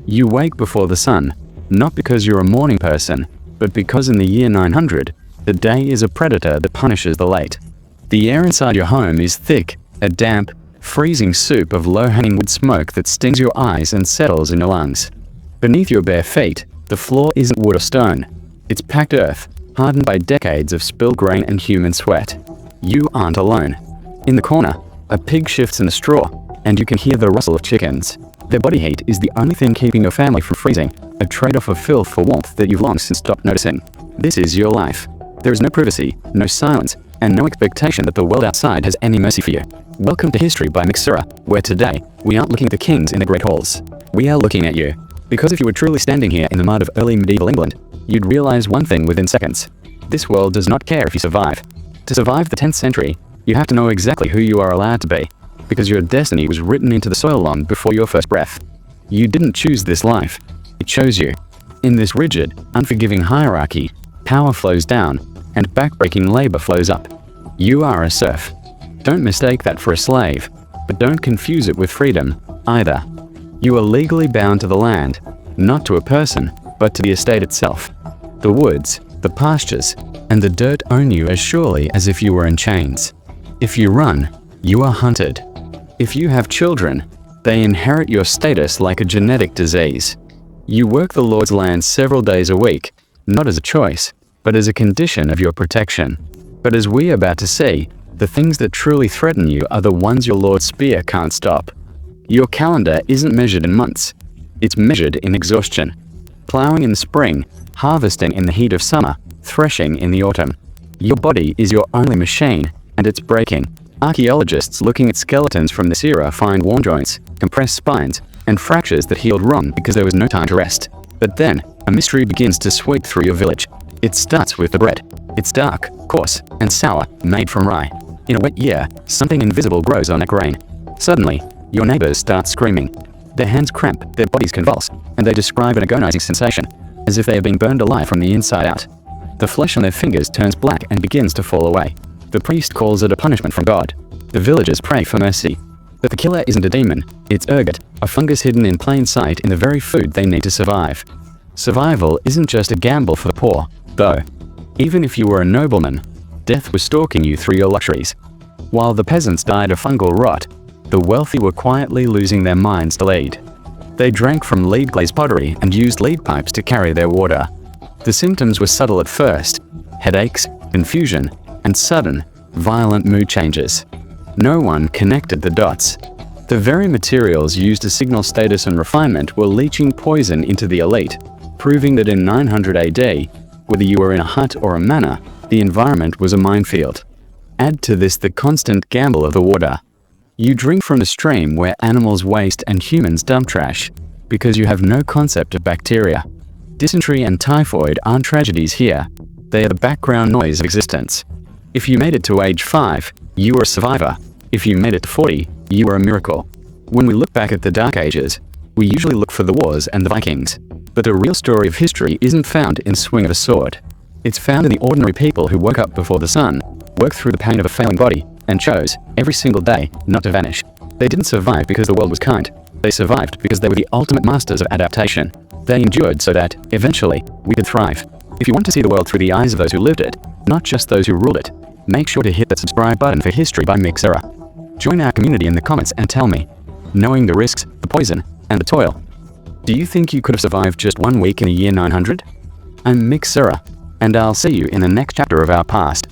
You wake before the sun, not because you're a morning person, but because in the year 900, the day is a predator that punishes the late. The air inside your home is thick, a damp, freezing soup of low-hanging wood smoke that stings your eyes and settles in your lungs. Beneath your bare feet, the floor isn't wood or stone. It's packed earth, hardened by decades of spilled grain and human sweat. You aren't alone. In the corner, a pig shifts in the straw, and you can hear the rustle of chickens. Their body heat is the only thing keeping your family from freezing, a trade-off of filth for warmth that you've long since stopped noticing. This is your life. There is no privacy, no silence, and no expectation that the world outside has any mercy for you. Welcome to History by Mix Zahra, where today, we aren't looking at the kings in the great halls. We are looking at you. Because if you were truly standing here in the mud of early medieval England, you'd realize one thing within seconds. This world does not care if you survive. To survive the 10th century, you have to know exactly who you are allowed to be, because your destiny was written into the soil long before your first breath. You didn't choose this life. It chose you. In this rigid, unforgiving hierarchy, power flows down, and backbreaking labor flows up. You are a serf. Don't mistake that for a slave, but don't confuse it with freedom, either. You are legally bound to the land, not to a person, but to the estate itself. The woods, the pastures, and the dirt own you as surely as if you were in chains. If you run, you are hunted. If you have children, they inherit your status like a genetic disease. You work the Lord's land several days a week, not as a choice, but as a condition of your protection. But as we're about to see, the things that truly threaten you are the ones your Lord's spear can't stop. Your calendar isn't measured in months. It's measured in exhaustion. Plowing in the spring, harvesting in the heat of summer, threshing in the autumn. Your body is your only machine, and it's breaking. Archaeologists looking at skeletons from this era find worn joints, compressed spines, and fractures that healed wrong because there was no time to rest. But then, a mystery begins to sweep through your village. It starts with the bread. It's dark, coarse, and sour, made from rye. In a wet year, something invisible grows on that grain. Suddenly, your neighbors start screaming. Their hands cramp, their bodies convulse, and they describe an agonizing sensation, as if they are being burned alive from the inside out. The flesh on their fingers turns black and begins to fall away. The priest calls it a punishment from God. The villagers pray for mercy. But the killer isn't a demon, it's ergot, a fungus hidden in plain sight in the very food they need to survive. Survival isn't just a gamble for the poor, though. Even if you were a nobleman, death was stalking you through your luxuries. While the peasants died of fungal rot, the wealthy were quietly losing their minds to lead. They drank from lead-glazed pottery and used lead pipes to carry their water. The symptoms were subtle at first: headaches, confusion, and sudden, violent mood changes. No one connected the dots. The very materials used to signal status and refinement were leaching poison into the elite, proving that in 900 AD, whether you were in a hut or a manor, the environment was a minefield. Add to this the constant gamble of the water. You drink from the stream where animals waste and humans dump trash, because you have no concept of bacteria. Dysentery and typhoid aren't tragedies here. They are the background noise of existence. If you made it to age 5, you were a survivor. If you made it to 40, you were a miracle. When we look back at the Dark Ages, we usually look for the wars and the Vikings. But the real story of history isn't found in the swing of a sword. It's found in the ordinary people who woke up before the sun, worked through the pain of a failing body, and chose, every single day, not to vanish. They didn't survive because the world was kind. They survived because they were the ultimate masters of adaptation. They endured so that, eventually, we could thrive. If you want to see the world through the eyes of those who lived it, not just those who ruled it, make sure to hit that subscribe button for History by Mix Zahra. Join our community in the comments and tell me, knowing the risks, the poison, and the toil, do you think you could have survived just 1 week in the year 900? I'm Mix Zahra, and I'll see you in the next chapter of our past.